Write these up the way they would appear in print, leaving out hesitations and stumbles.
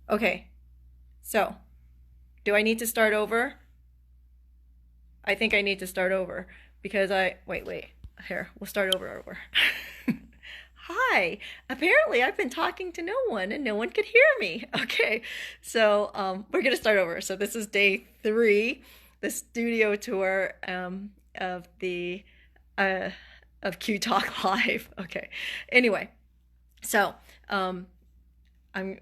Okay, so do I need to start over? I think I need to start over because wait. Here, we'll start over. Hi. Apparently, I've been talking to no one and no one could hear me. Okay, so we're gonna start over. So this is day 3, the studio tour of the uh, of QTalk Live. Okay. Anyway, so um, I'm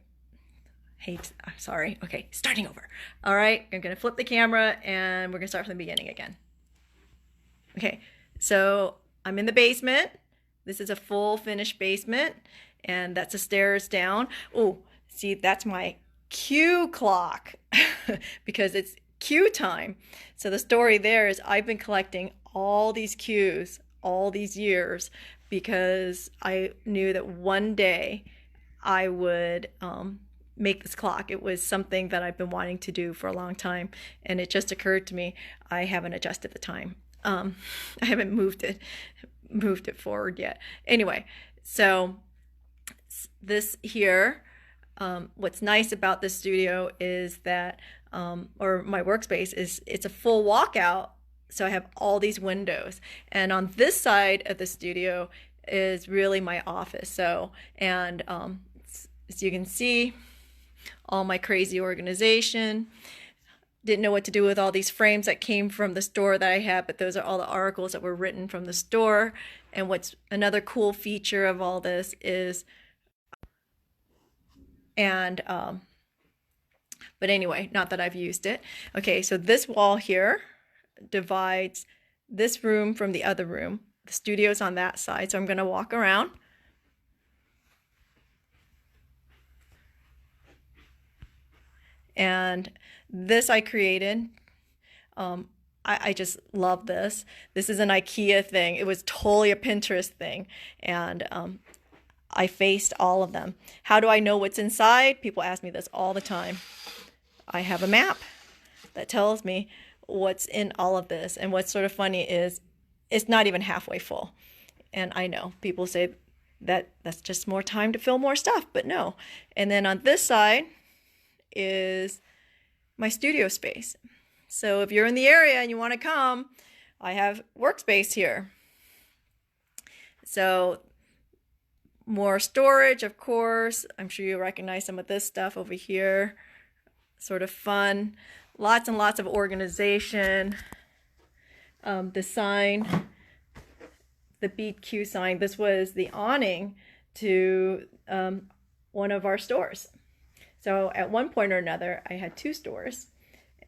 I'm sorry. Okay, starting over. All right, I'm gonna flip the camera and we're gonna start from the beginning again. Okay, so I'm in the basement. This is a full finished basement, and that's the stairs down. Oh, see, that's my Q clock because it's Q time. So the story there is I've been collecting all these Qs all these years because I knew that one day I would make this clock. It was something that I've been wanting to do for a long time, and it just occurred to me I haven't adjusted the time. I haven't moved it forward yet. Anyway, so this here, what's nice about this studio is that, or my workspace is, it's a full walkout. So I have all these windows, and on this side of the studio is really my office. So, and as you can see, all my crazy organization. Didn't know what to do with all these frames that came from the store that I had, but those are all the articles that were written from the store. And what's another cool feature of all this is, and but anyway, not that I've used it. Okay, so this wall here divides this room from the other room. The studio's on that side, so I'm going to walk around. And this I created. I just love this. This is an IKEA thing. It was totally a Pinterest thing. And I faced all of them. How do I know what's inside? People ask me this all the time. I have a map that tells me what's in all of this. And what's sort of funny is it's not even halfway full. And I know people say that that's just more time to fill more stuff, but no. And then on this side is my studio space. So if you're in the area and you want to come, I have workspace here. So more storage, of course. I'm sure you recognize some of this stuff over here. Sort of fun. Lots and lots of organization. The sign, the Beat Q sign, this was the awning to one of our stores. So at one point or another, I had 2 stores.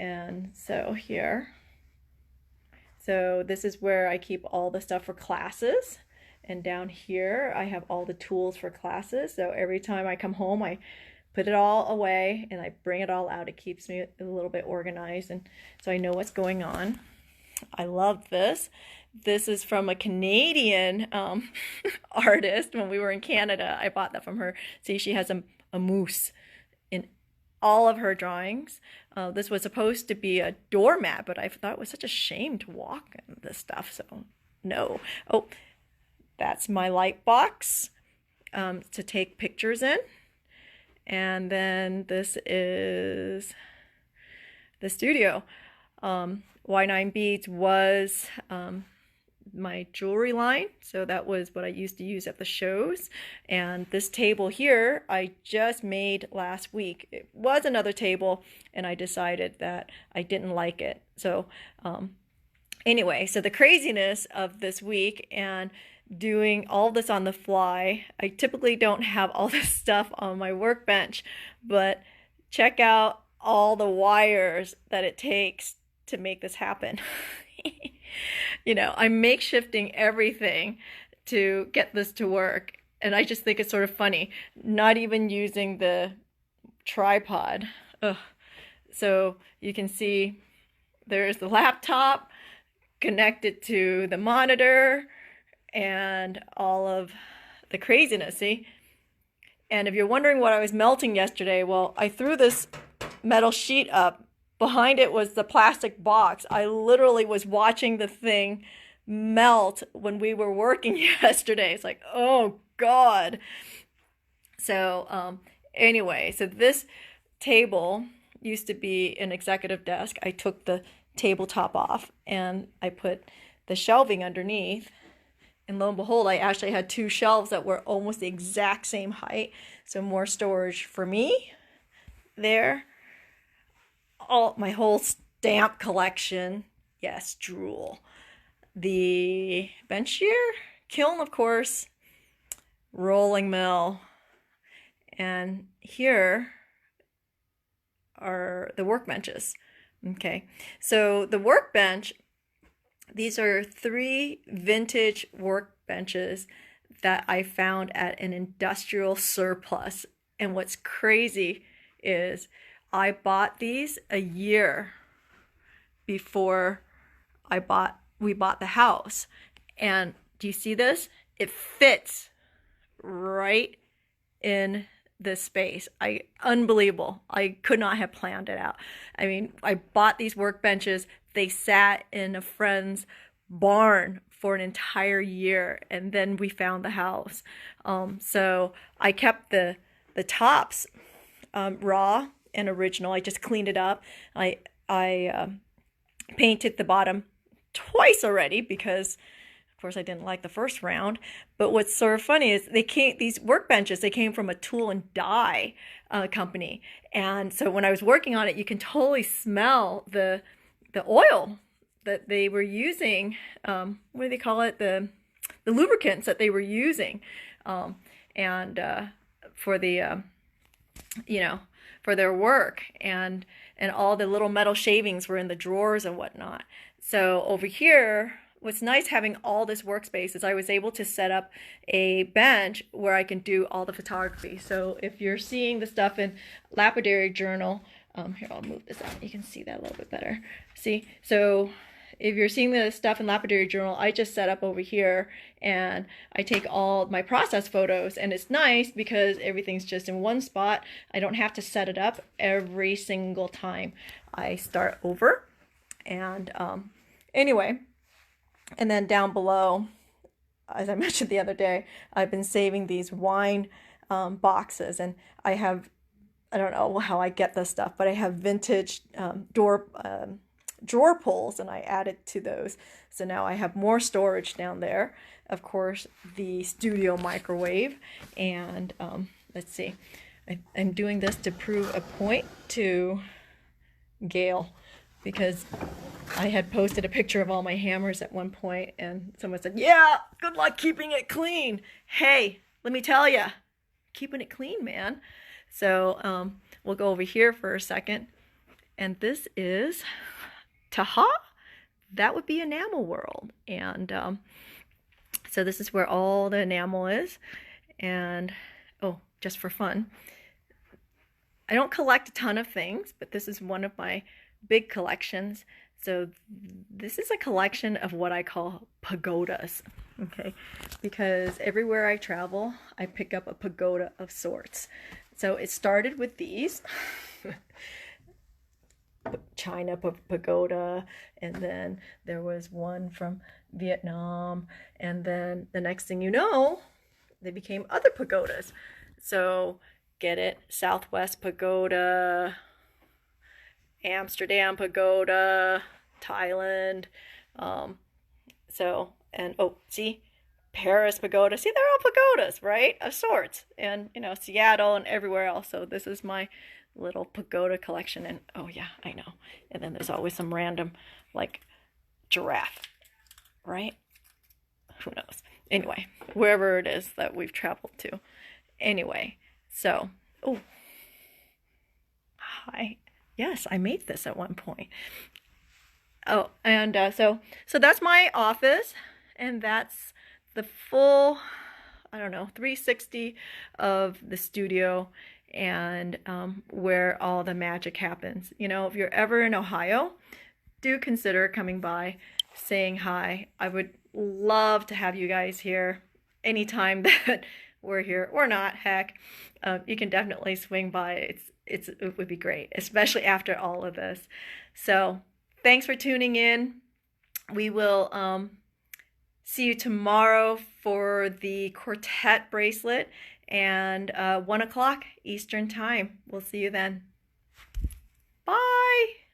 And so here, so this is where I keep all the stuff for classes. And down here, I have all the tools for classes. So every time I come home, I put it all away and I bring it all out. It keeps me a little bit organized, and so I know what's going on. I love this. This is from a Canadian artist. When we were in Canada, I bought that from her. See, she has a moose in all of her drawings. This was supposed to be a doormat, but I thought it was such a shame to walk in this stuff, so no. Oh, that's my light box to take pictures in. And then this is the studio. Y9 Beads was my jewelry line, so that was what I used to use at the shows. And this table here I just made last week. It was another table and I decided that I didn't like it. So anyway, so the craziness of this week and doing all this on the fly. I typically don't have all this stuff on my workbench, but check out all the wires that it takes to make this happen. You know, I'm makeshifting everything to get this to work. And I just think it's sort of funny, not even using the tripod. Ugh. So you can see there's the laptop connected to the monitor and all of the craziness, see? And if you're wondering what I was melting yesterday, well, I threw this metal sheet up. Behind it was the plastic box. I literally was watching the thing melt when we were working yesterday. It's like, oh God. So anyway, so this table used to be an executive desk. I took the tabletop off and I put the shelving underneath. And lo and behold, I actually had 2 shelves that were almost the exact same height. So more storage for me there. My whole stamp collection. Yes, drool. The bench shear, kiln, of course, rolling mill. And here are the workbenches. Okay, so the workbench, these are 3 vintage workbenches that I found at an industrial surplus. And what's crazy is I bought these a year before we bought the house. And do you see this? It fits right in this space. Unbelievable. I could not have planned it out. I mean, I bought these workbenches. They sat in a friend's barn for an entire year, and then we found the house. So I kept the tops raw and original. I just cleaned it up. I painted the bottom twice already because, of course, I didn't like the first round. But what's sort of funny is these workbenches, they came from a tool and die company. And so when I was working on it, you can totally smell the oil that they were using. What do they call it? The lubricants that they were using. For the, for their work. And all the little metal shavings were in the drawers and whatnot. So over here, what's nice having all this workspace is I was able to set up a bench where I can do all the photography. So if you're seeing the stuff in Lapidary Journal, here, I'll move this out. You can see that a little bit better. See? So if you're seeing the stuff in Lapidary Journal, I just set up over here and I take all my process photos, and it's nice because everything's just in one spot. I don't have to set it up every single time I start over. And anyway, and then down below, as I mentioned the other day, I've been saving these wine boxes, and I don't know how I get this stuff, but I have vintage drawer pulls, and I added to those. So now I have more storage down there. Of course, the studio microwave, and let's see, I'm doing this to prove a point to Gail, because I had posted a picture of all my hammers at one point, and someone said, yeah, good luck keeping it clean. Hey, let me tell you, keeping it clean, man. So we'll go over here for a second. And this is, Taha, that would be Enamel World. And so this is where all the enamel is. And, oh, just for fun, I don't collect a ton of things, but this is one of my big collections. So this is a collection of what I call pagodas, okay? Because everywhere I travel, I pick up a pagoda of sorts. So it started with these, China pagoda, and then there was one from Vietnam, and then the next thing you know, they became other pagodas. So get it, Southwest pagoda, Amsterdam pagoda, Thailand, see, Paris pagoda. See, they're all pagodas, right, of sorts, and Seattle and everywhere else. So this is my little pagoda collection. And oh yeah, I know. And then there's always some random, like, giraffe, right? Who knows? Anyway, wherever it is that we've traveled to. Anyway, so, oh, hi. Yes, I made this at one point. Oh, and so that's my office, and that's the full, I don't know, 360 of the studio, and where all the magic happens. If you're ever in Ohio, do consider coming by, saying hi. I would love to have you guys here anytime that we're here, or not. Heck, you can definitely swing by. It would be great, especially after all of this. So thanks for tuning in. We will see you tomorrow for the quartet bracelet, and 1 o'clock Eastern time. We'll see you then. Bye!